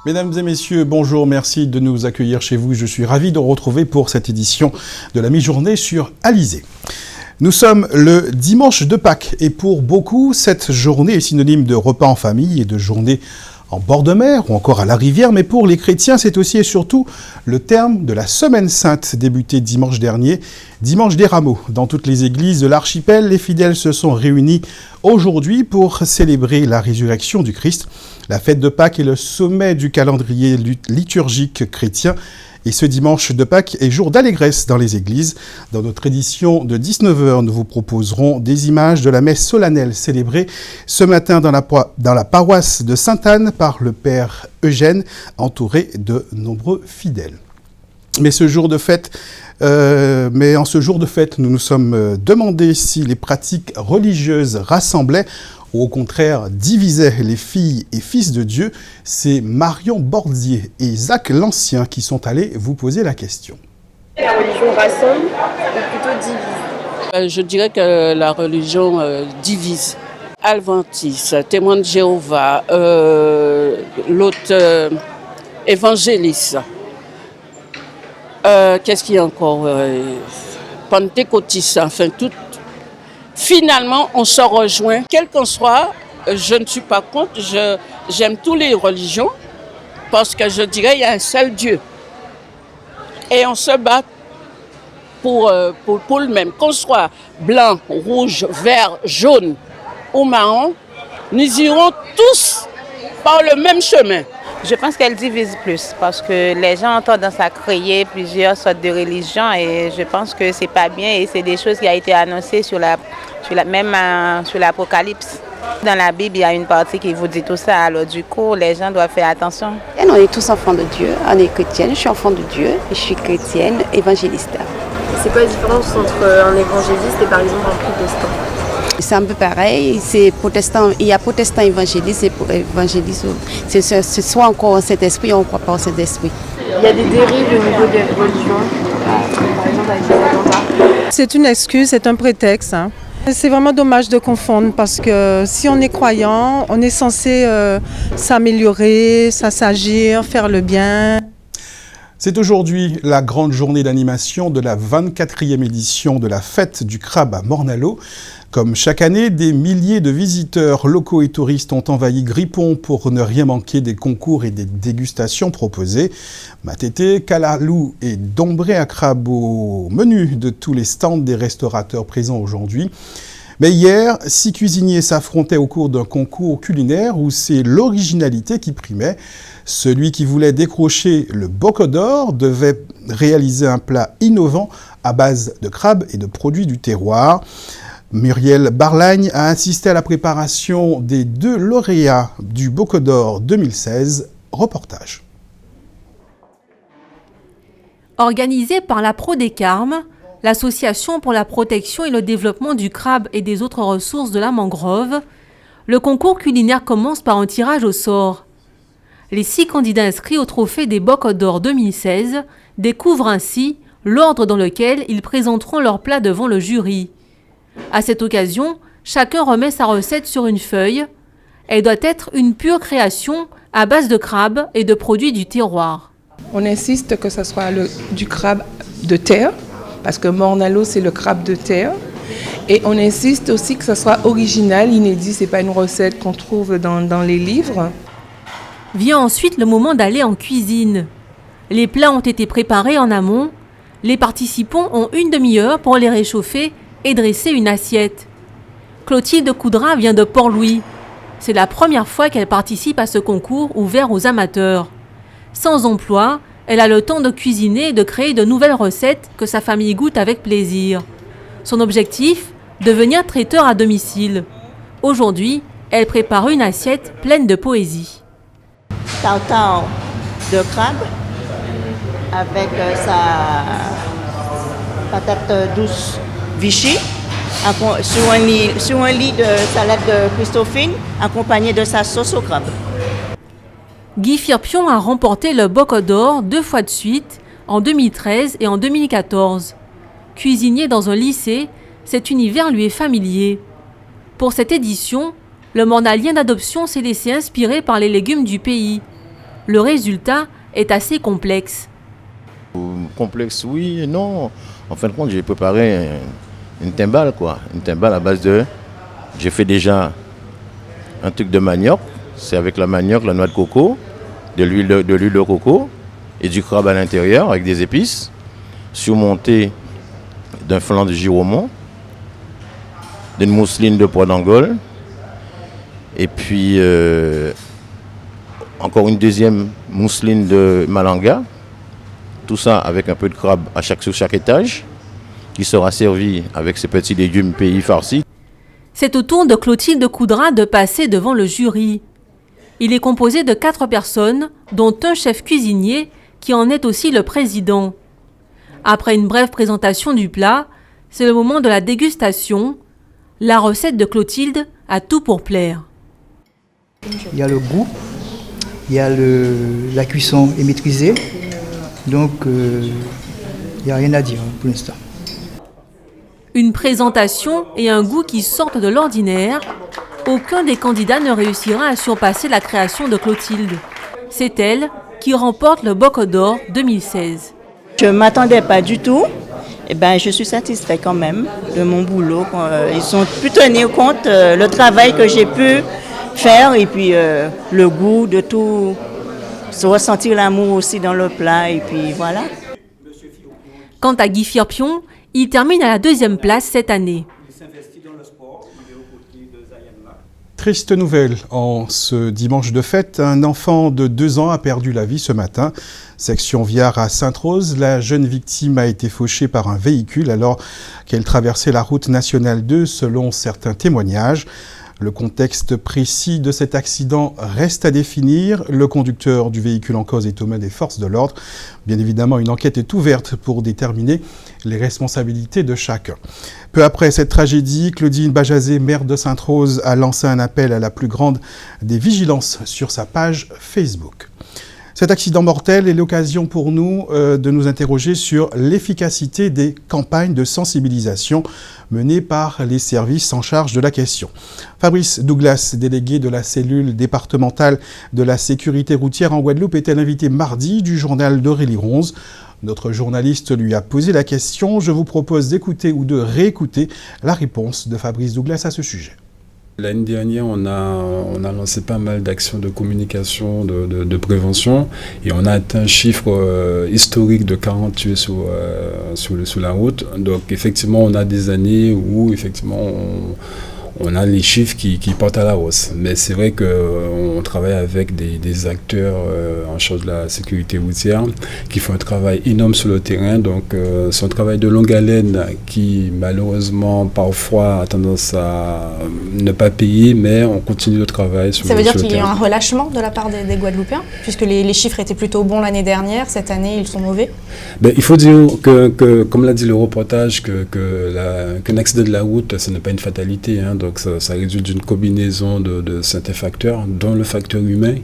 Mesdames et messieurs, bonjour, merci de nous accueillir chez vous. Je suis ravi de vous retrouver pour cette édition de la mi-journée sur Alizé. Nous sommes le dimanche de Pâques et pour beaucoup, cette journée est synonyme de repas en famille et de journée en bord de mer ou encore à la rivière. Mais pour les chrétiens, c'est aussi et surtout le terme de la Semaine Sainte débutée dimanche dernier, dimanche des Rameaux. Dans toutes les églises de l'archipel, les fidèles se sont réunis aujourd'hui pour célébrer la résurrection du Christ. La fête de Pâques est le sommet du calendrier liturgique chrétien. Et ce dimanche de Pâques est jour d'allégresse dans les églises. Dans notre édition de 19h, nous vous proposerons des images de la messe solennelle célébrée ce matin dans la paroisse de Sainte-Anne par le Père Eugène, entouré de nombreux fidèles. Mais en ce jour de fête, nous nous sommes demandé si les pratiques religieuses rassemblaient ou au contraire divisaient les filles et fils de Dieu. C'est Marion Bordier et Zach l'Ancien qui sont allés vous poser la question. La religion rassemble ou plutôt divise? Je dirais que la religion divise. Adventiste, témoin de Jéhovah, l'autre évangéliste. Qu'est-ce qu'il y a encore? Pentecôtiste, enfin tout. Finalement, on se rejoint. Quel qu'en soit, je ne suis pas contre. J'aime toutes les religions parce que je dirais qu'il y a un seul Dieu. Et on se bat pour le même. Qu'on soit blanc, rouge, vert, jaune ou marron, nous irons tous par le même chemin. Je pense qu'elle divise plus parce que les gens ont tendance à créer plusieurs sortes de religions et je pense que c'est pas bien et c'est des choses qui ont été annoncées même sur l'Apocalypse. Dans la Bible, il y a une partie qui vous dit tout ça, alors du coup, les gens doivent faire attention. Et on est tous enfants de Dieu, on est chrétienne, je suis enfant de Dieu, je suis chrétienne, évangéliste. C'est quoi la différence entre un évangéliste et par exemple un protestant? C'est un peu pareil, c'est protestant, il y a protestant évangéliste et évangéliste. C'est soit on croit en cet esprit ou on ne croit pas en cet esprit. Il y a des dérives au niveau des religions, par exemple avec les attentats. C'est une excuse, c'est un prétexte. C'est vraiment dommage de confondre parce que si on est croyant, on est censé s'améliorer, s'agir, faire le bien. C'est aujourd'hui la grande journée d'animation de la 24e édition de la fête du crabe à Morne-à-l'Eau. Comme chaque année, des milliers de visiteurs locaux et touristes ont envahi Grippon pour ne rien manquer des concours et des dégustations proposées. Matété, Kalalou et Dombré à crabe au menu de tous les stands des restaurateurs présents aujourd'hui. Mais hier, 6 cuisiniers s'affrontaient au cours d'un concours culinaire où c'est l'originalité qui primait. Celui qui voulait décrocher le Bocaux d'Or devait réaliser un plat innovant à base de crabe et de produits du terroir. Muriel Barlagne a assisté à la préparation des 2 lauréats du Bocaux d'Or 2016. Reportage. Organisé par la Prodécarme, l'Association pour la protection et le développement du crabe et des autres ressources de la mangrove, le concours culinaire commence par un tirage au sort. Les 6 candidats inscrits au trophée des Bocaux d'Or 2016 découvrent ainsi l'ordre dans lequel ils présenteront leur plat devant le jury. À cette occasion, chacun remet sa recette sur une feuille. Elle doit être une pure création à base de crabe et de produits du terroir. On insiste que ce soit du crabe de terre, parce que Morne-à-l'Eau, c'est le crabe de terre. Et on insiste aussi que ce soit original, inédit, ce n'est pas une recette qu'on trouve dans les livres. Vient ensuite le moment d'aller en cuisine. Les plats ont été préparés en amont. Les participants ont une demi-heure pour les réchauffer et dresser une assiette. Clotilde Coudrin vient de Port-Louis. C'est la première fois qu'elle participe à ce concours ouvert aux amateurs. Sans emploi, elle a le temps de cuisiner et de créer de nouvelles recettes que sa famille goûte avec plaisir. Son objectif, devenir traiteur à domicile. Aujourd'hui, elle prépare une assiette pleine de poésie. Tartare de crabe avec sa patate douce Vichy, sur un lit de salade de Christophine, accompagné de sa sauce au crabe. Guy Firpion a remporté le Bocaux d'Or 2 fois de suite, en 2013 et en 2014. Cuisinier dans un lycée, cet univers lui est familier. Pour cette édition, le Mornalien d'adoption s'est laissé inspirer par les légumes du pays. Le résultat est assez complexe. Complexe, oui et non. En fin de compte, j'ai préparé une timbale, quoi. Une timbale à base de... J'ai fait déjà un truc de manioc. C'est avec la manioc, la noix de coco, de l'huile de coco et du crabe à l'intérieur avec des épices, surmonté d'un flan de giromont, d'une mousseline de pois d'Angole, et puis encore une deuxième mousseline de malanga. Tout ça avec un peu de crabe sur chaque étage, qui sera servi avec ces petits légumes pays farcis. C'est au tour de Clotilde Coudrin de passer devant le jury. Il est composé de 4 personnes, dont un chef cuisinier qui en est aussi le président. Après une brève présentation du plat, c'est le moment de la dégustation. La recette de Clotilde a tout pour plaire. Il y a le goût, il y a la cuisson est maîtrisée, donc il n'y a rien à dire pour l'instant. Une présentation et un goût qui sortent de l'ordinaire. Aucun des candidats ne réussira à surpasser la création de Clotilde. C'est elle qui remporte le Bocaux d'Or 2016. Je ne m'attendais pas du tout. Eh ben, je suis satisfaite quand même de mon boulot. Ils ont pu tenir compte le travail que j'ai pu faire et puis le goût de tout, se ressentir l'amour aussi dans le plat et puis voilà. Quant à Guy Firpion, il termine à la 2e place cette année. Triste nouvelle, en ce dimanche de fête, un enfant de 2 ans a perdu la vie ce matin. Section Viard à Sainte-Rose, la jeune victime a été fauchée par un véhicule alors qu'elle traversait la route nationale 2 selon certains témoignages. Le contexte précis de cet accident reste à définir. Le conducteur du véhicule en cause est aux mains des forces de l'ordre. Bien évidemment, une enquête est ouverte pour déterminer les responsabilités de chacun. Peu après cette tragédie, Claudine Bajazet, maire de Sainte-Rose, a lancé un appel à la plus grande des vigilances sur sa page Facebook. Cet accident mortel est l'occasion pour nous de nous interroger sur l'efficacité des campagnes de sensibilisation menées par les services en charge de la question. Fabrice Douglas, délégué de la cellule départementale de la sécurité routière en Guadeloupe, était l'invité mardi du journal d'Aurélie Ronze. Notre journaliste lui a posé la question. Je vous propose d'écouter ou de réécouter la réponse de Fabrice Douglas à ce sujet. L'année dernière, on a lancé pas mal d'actions de communication, de prévention, et on a atteint un chiffre historique de 40 tués sur la route. Donc effectivement, on a des années où effectivement on a les chiffres qui portent à la hausse. Mais c'est vrai qu'on travaille avec des acteurs en charge de la sécurité routière qui font un travail énorme sur le terrain. Donc c'est un travail de longue haleine qui malheureusement parfois a tendance à ne pas payer, mais on continue le travail sur le terrain. Ça veut dire qu'il y a un relâchement de la part des Guadeloupéens, puisque les chiffres étaient plutôt bons l'année dernière, cette année ils sont mauvais? Il faut dire que comme l'a dit le reportage, qu'un accident de la route, ce n'est pas une fatalité, hein. Donc ça résulte d'une combinaison de certains facteurs, dont le facteur humain,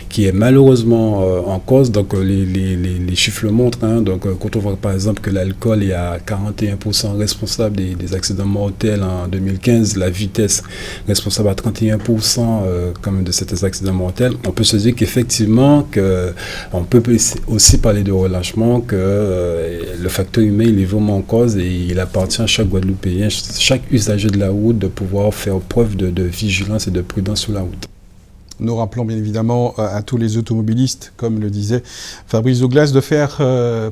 qui est malheureusement en cause. Donc les chiffres le montrent, hein. Donc quand on voit par exemple que l'alcool est à 41% responsable des accidents mortels en 2015, la vitesse responsable à 31% quand même de certains accidents mortels, on peut se dire qu'effectivement on peut aussi parler de relâchement, que le facteur humain il est vraiment en cause et il appartient à chaque Guadeloupéen, chaque usager de la route de pouvoir faire preuve de vigilance et de prudence sur la route. Nous rappelons bien évidemment à tous les automobilistes, comme le disait Fabrice Douglas, de faire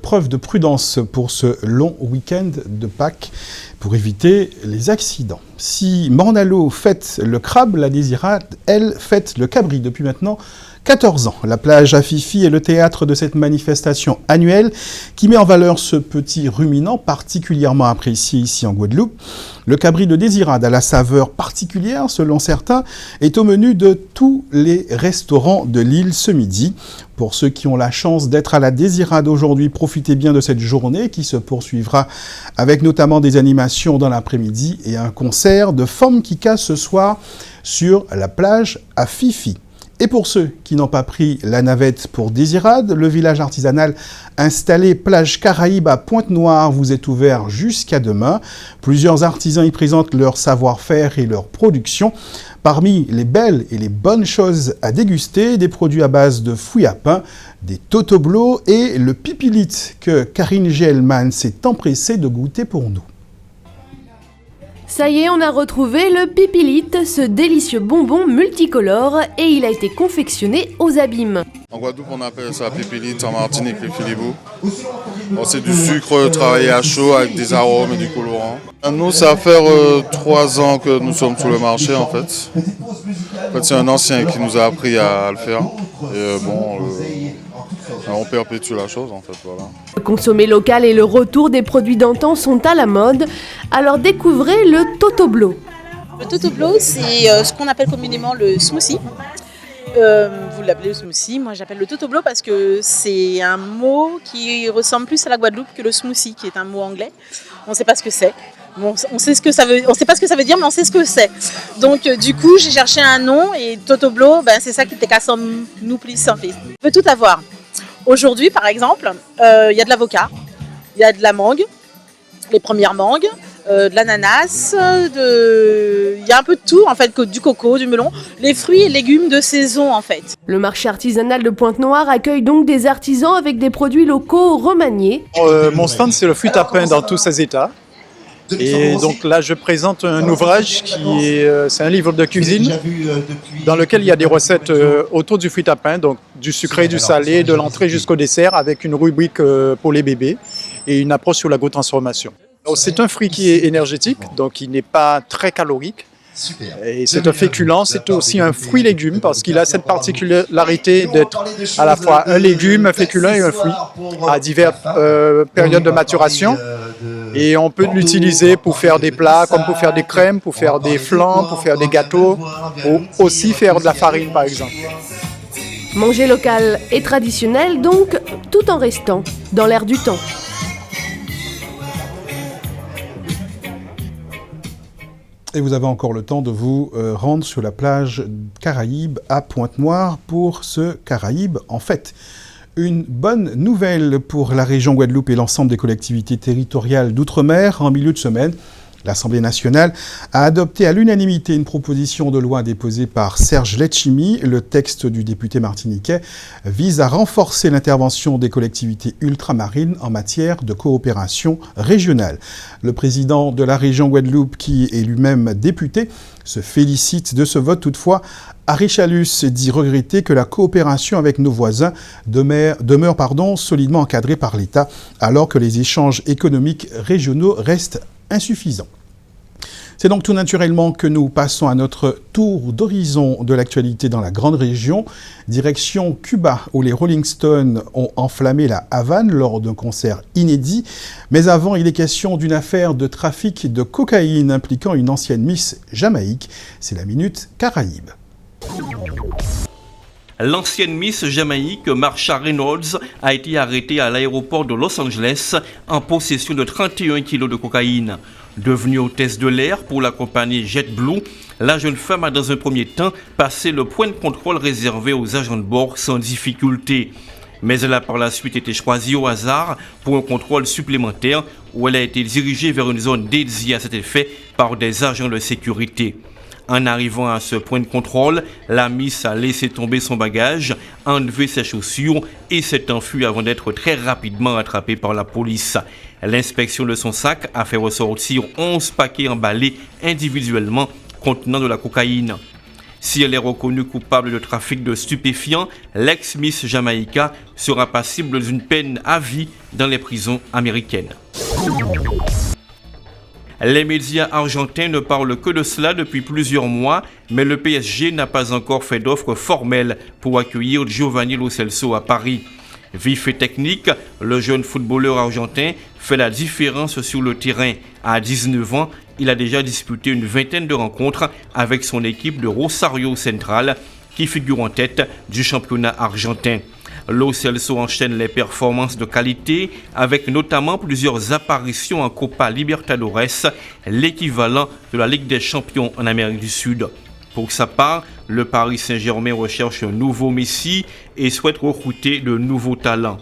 preuve de prudence pour ce long week-end de Pâques pour éviter les accidents. Si Morne-à-l'Eau fête le crabe, la Désirade, elle, fête le cabri depuis maintenant 14 ans. La plage à Fifi est le théâtre de cette manifestation annuelle qui met en valeur ce petit ruminant particulièrement apprécié ici en Guadeloupe. Le cabri de Désirade, à la saveur particulière selon certains, est au menu de tous les restaurants de l'île ce midi. Pour ceux qui ont la chance d'être à la Désirade aujourd'hui, profitez bien de cette journée qui se poursuivra avec notamment des animations dans l'après-midi et un concert de Femmes qui cassent ce soir sur la plage à Fifi. Et pour ceux qui n'ont pas pris la navette pour Désirade, le village artisanal installé Plage Caraïbe à Pointe-Noire vous est ouvert jusqu'à demain. Plusieurs artisans y présentent leur savoir-faire et leur production. Parmi les belles et les bonnes choses à déguster, des produits à base de fruits à pain, des totoblos et le pipilite que Karine Gelman s'est empressée de goûter pour nous. Ça y est, on a retrouvé le pipilite, ce délicieux bonbon multicolore, et il a été confectionné aux abîmes. En Guadeloupe, on appelle ça pipilite, en Martinique, le filibou. Bon, c'est du sucre travaillé à chaud avec des arômes et du colorant. Nous, ça va faire 3 ans que nous sommes sur le marché, en fait. En fait, c'est un ancien qui nous a appris à le faire. Et on perpétue la chose, en fait, voilà. Le consommer local et le retour des produits d'antan sont à la mode, alors découvrez le totoblo. Le totoblo, c'est ce qu'on appelle communément le smoothie. Vous l'appelez le smoothie, moi j'appelle le totoblo parce que c'est un mot qui ressemble plus à la Guadeloupe que le smoothie, qui est un mot anglais. On ne sait pas ce que c'est. Bon, on sait pas ce que ça veut dire, mais on sait ce que c'est. Donc du coup, j'ai cherché un nom et totoblo, c'est ça qui était qu'à nous plisser en fait. On peut tout avoir. Aujourd'hui, par exemple, il y a de l'avocat, il y a de la mangue, les premières mangues, de l'ananas, il y a un peu de tout en fait, du coco, du melon, les fruits et légumes de saison en fait. Le marché artisanal de Pointe-Noire accueille donc des artisans avec des produits locaux remaniés. Mon stand, c'est le fruit à pain dans tous ses états. Et donc là, je présente un ouvrage c'est un livre de cuisine dans lequel il y a des recettes autour du fruit à pain, donc du sucré, du salé, de l'entrée jusqu'au dessert, avec une rubrique pour les bébés et une approche sur l'agro-transformation. C'est un fruit qui est énergétique, donc il n'est pas très calorique. Et c'est un féculent, c'est aussi un fruit-légume parce qu'il a cette particularité d'être à la fois un légume, un féculent et un fruit à diverses périodes de maturation. Et on peut l'utiliser pour faire des plats, comme pour faire des crèmes, pour faire des flans, pour faire des gâteaux, ou aussi faire de la farine par exemple. Manger local et traditionnel donc, tout en restant dans l'air du temps. Et vous avez encore le temps de vous rendre sur la plage Caraïbe à Pointe-Noire pour ce Caraïbe en fête. Une bonne nouvelle pour la région Guadeloupe et l'ensemble des collectivités territoriales d'outre-mer. En milieu de semaine, l'Assemblée nationale a adopté à l'unanimité une proposition de loi déposée par Serge Letchimy. Le texte du député martiniquais vise à renforcer l'intervention des collectivités ultramarines en matière de coopération régionale. Le président de la région Guadeloupe, qui est lui-même député, se félicite de ce vote. Toutefois, Harry Chalus dit regretter que la coopération avec nos voisins demeure solidement encadrée par l'État, alors que les échanges économiques régionaux restent insuffisants. C'est donc tout naturellement que nous passons à notre tour d'horizon de l'actualité dans la grande région. Direction Cuba, où les Rolling Stones ont enflammé la Havane lors d'un concert inédit. Mais avant, il est question d'une affaire de trafic de cocaïne impliquant une ancienne Miss Jamaïque. C'est la Minute Caraïbe. L'ancienne Miss Jamaïque, Marsha Reynolds, a été arrêtée à l'aéroport de Los Angeles en possession de 31 kilos de cocaïne. Devenue hôtesse de l'air pour la compagnie JetBlue, la jeune femme a dans un premier temps passé le point de contrôle réservé aux agents de bord sans difficulté. Mais elle a par la suite été choisie au hasard pour un contrôle supplémentaire où elle a été dirigée vers une zone dédiée à cet effet par des agents de sécurité. En arrivant à ce point de contrôle, la Miss a laissé tomber son bagage, enlevé ses chaussures et s'est enfuie avant d'être très rapidement attrapée par la police. L'inspection de son sac a fait ressortir 11 paquets emballés individuellement contenant de la cocaïne. Si elle est reconnue coupable de trafic de stupéfiants, l'ex-Miss Jamaïca sera passible d'une peine à vie dans les prisons américaines. Les médias argentins ne parlent que de cela depuis plusieurs mois, mais le PSG n'a pas encore fait d'offre formelle pour accueillir Giovanni Lo Celso à Paris. Vif et technique, le jeune footballeur argentin fait la différence sur le terrain. À 19 ans, il a déjà disputé une vingtaine de rencontres avec son équipe de Rosario Central, qui figure en tête du championnat argentin. Lo Celso enchaîne les performances de qualité avec notamment plusieurs apparitions en Copa Libertadores, l'équivalent de la Ligue des Champions en Amérique du Sud. Pour sa part, le Paris Saint-Germain recherche un nouveau Messi et souhaite recruter de nouveaux talents.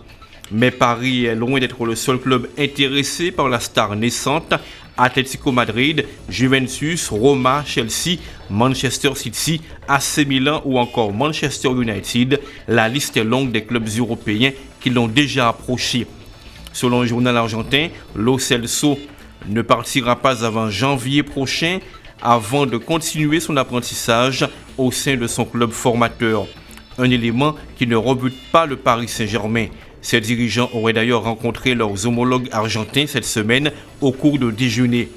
Mais Paris est loin d'être le seul club intéressé par la star naissante. Atlético Madrid, Juventus, Roma, Chelsea, Manchester City, AC Milan ou encore Manchester United. La liste est longue des clubs européens qui l'ont déjà approché. Selon le journal argentin, Lo Celso ne partira pas avant janvier prochain avant de continuer son apprentissage au sein de son club formateur. Un élément qui ne rebute pas le Paris Saint-Germain. Ces dirigeants auraient d'ailleurs rencontré leurs homologues argentins cette semaine au cours de déjeuner.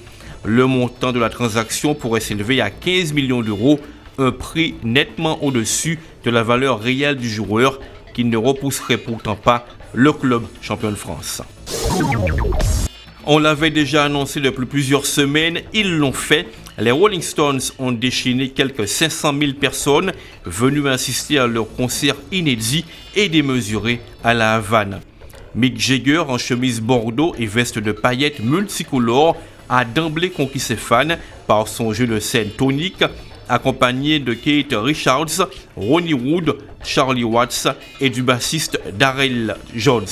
Le montant de la transaction pourrait s'élever à 15 millions d'euros, un prix nettement au-dessus de la valeur réelle du joueur qui ne repousserait pourtant pas le club champion de France. On l'avait déjà annoncé depuis plusieurs semaines, ils l'ont fait. Les Rolling Stones ont déchaîné quelques 500 000 personnes venues assister à leur concert inédit et démesuré à la Havane. Mick Jagger, en chemise bordeaux et veste de paillettes multicolores, a d'emblée conquis ses fans par son jeu de scène tonique, accompagné de Keith Richards, Ronnie Wood, Charlie Watts et du bassiste Darrell Jones.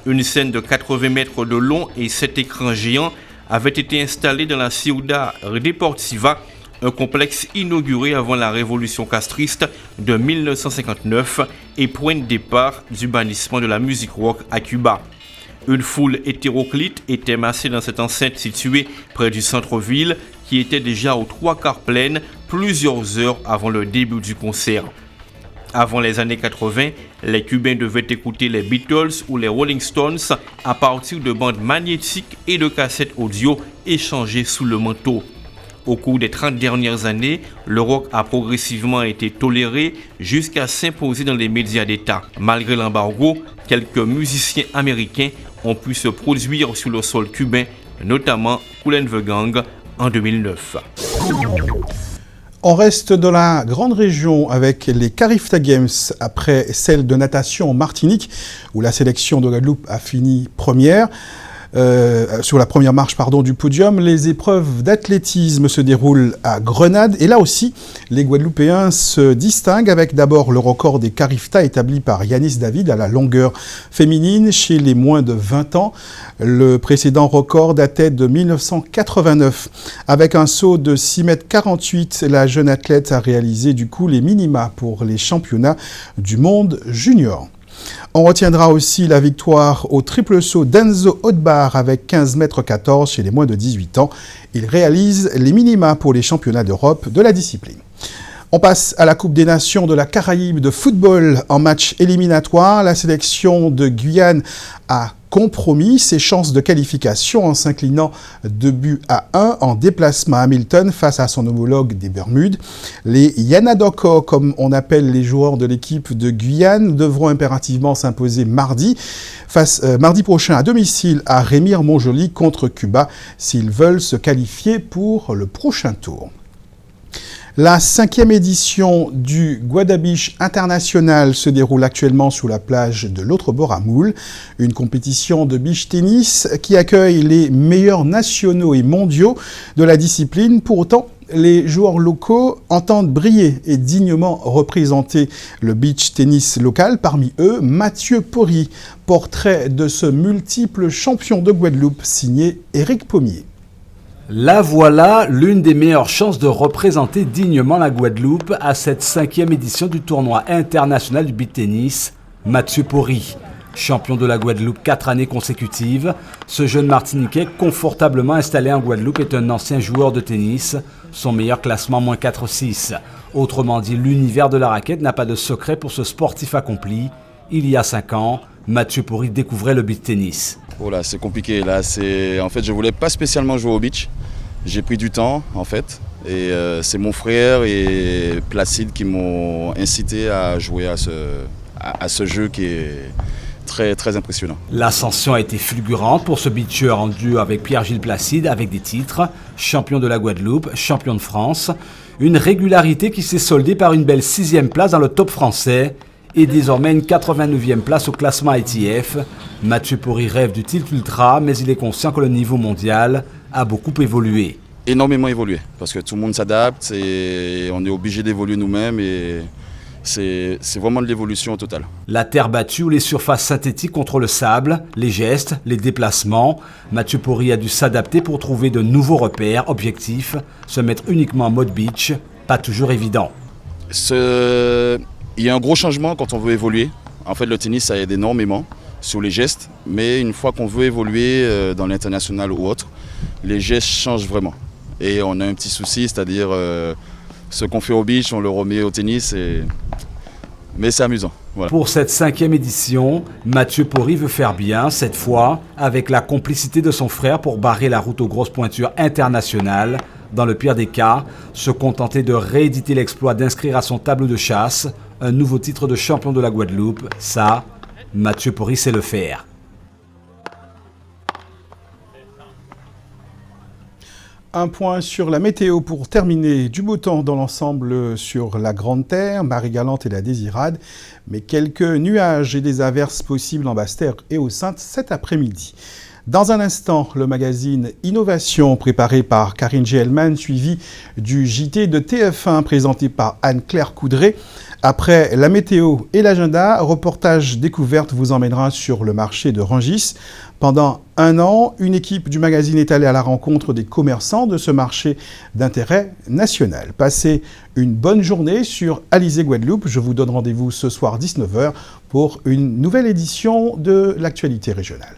Une scène de 80 mètres de long et 7 écrans géants avait été installée dans la Ciudad Deportiva, un complexe inauguré avant la révolution castriste de 1959 et point de départ du bannissement de la musique rock à Cuba. Une foule hétéroclite était massée dans cette enceinte située près du centre-ville qui était déjà aux 3/4 pleine plusieurs heures avant le début du concert. Avant les années 80, les Cubains devaient écouter les Beatles ou les Rolling Stones à partir de bandes magnétiques et de cassettes audio échangées sous le manteau. Au cours des 30 dernières années, le rock a progressivement été toléré jusqu'à s'imposer dans les médias d'État. Malgré l'embargo, quelques musiciens américains ont pu se produire sur le sol cubain, notamment Kool and the Gang en 2009. On reste dans la grande région avec les Carifta Games après celle de natation en Martinique où la sélection de Guadeloupe a fini première. Sur la première marche du podium, les épreuves d'athlétisme se déroulent à Grenade et là aussi les Guadeloupéens se distinguent avec d'abord le record des Carifta établi par Yanis David à la longueur féminine chez les moins de 20 ans. Le précédent record datait de 1989. Avec un saut de 6,48 m, la jeune athlète a réalisé du coup les minima pour les championnats du monde junior. On retiendra aussi la victoire au triple saut d'Enzo Otbar avec 15,14 m chez les moins de 18 ans. Il réalise les minima pour les championnats d'Europe de la discipline. On passe à la Coupe des Nations de la Caraïbe de football en match éliminatoire. La sélection de Guyane a compromis ses chances de qualification en s'inclinant 2-1 en déplacement à Hamilton face à son homologue des Bermudes. Les Yanadoko, comme on appelle les joueurs de l'équipe de Guyane, devront impérativement s'imposer mardi prochain à domicile à Rémire-Montjoly contre Cuba s'ils veulent se qualifier pour le prochain tour. La 5e édition du Guadabiche International se déroule actuellement sur la plage de l'autre bord à Moule, une compétition de beach tennis qui accueille les meilleurs nationaux et mondiaux de la discipline. Pour autant, les joueurs locaux entendent briller et dignement représenter le beach tennis local. Parmi eux, Mathieu Pori, portrait de ce multiple champion de Guadeloupe signé Éric Pommier. La voilà, l'une des meilleures chances de représenter dignement la Guadeloupe à cette 5e édition du tournoi international du beach tennis, Mathieu Pori. Champion de la Guadeloupe 4 années consécutives, ce jeune Martiniquais confortablement installé en Guadeloupe est un ancien joueur de tennis, son meilleur classement -4-6. Autrement dit, l'univers de la raquette n'a pas de secret pour ce sportif accompli. Il y a 5 ans, Mathieu Pori découvrait le beach tennis. Oh là, c'est compliqué. Là, en fait, je voulais pas spécialement jouer au beach. J'ai pris du temps, en fait. Et c'est mon frère et Placide qui m'ont incité à jouer à ce jeu qui est très, très impressionnant. L'ascension a été fulgurante pour ce beacher en duo avec Pierre-Gilles Placide avec des titres, champion de la Guadeloupe, champion de France. Une régularité qui s'est soldée par une belle 6e place dans le top français et désormais une 89e place au classement ITF. Mathieu Pori rêve du titre ultra, mais il est conscient que le niveau mondial a beaucoup évolué. énormément évolué parce que tout le monde s'adapte et on est obligé d'évoluer nous-mêmes et c'est vraiment de l'évolution au total. La terre battue ou les surfaces synthétiques contre le sable, les gestes, les déplacements, Mathieu Pori a dû s'adapter pour trouver de nouveaux repères, objectifs, se mettre uniquement en mode beach, pas toujours évident. Il y a un gros changement quand on veut évoluer. En fait, le tennis, ça aide énormément sur les gestes, mais une fois qu'on veut évoluer dans l'international ou autre, les gestes changent vraiment. Et on a un petit souci, c'est-à-dire ce qu'on fait au beach, on le remet au tennis, mais c'est amusant. Voilà. Pour cette 5e édition, Mathieu Pori veut faire bien, cette fois, avec la complicité de son frère pour barrer la route aux grosses pointures internationales. Dans le pire des cas, se contenter de rééditer l'exploit d'inscrire à son tableau de chasse un nouveau titre de champion de la Guadeloupe. Ça, Mathieu Pori sait le faire. Un point sur la météo pour terminer. Du beau temps dans l'ensemble sur la Grande Terre, Marie-Galante et la Désirade, mais quelques nuages et des averses possibles en Basse-Terre et aux Saintes cet après-midi. Dans un instant, le magazine Innovation préparé par Karine Gielman, suivi du JT de TF1 présenté par Anne-Claire Coudray. Après la météo et l'agenda, reportage découverte vous emmènera sur le marché de Rungis. Pendant un an, une équipe du magazine est allée à la rencontre des commerçants de ce marché d'intérêt national. Passez une bonne journée sur Alizé Guadeloupe. Je vous donne rendez-vous ce soir 19h pour une nouvelle édition de l'actualité régionale.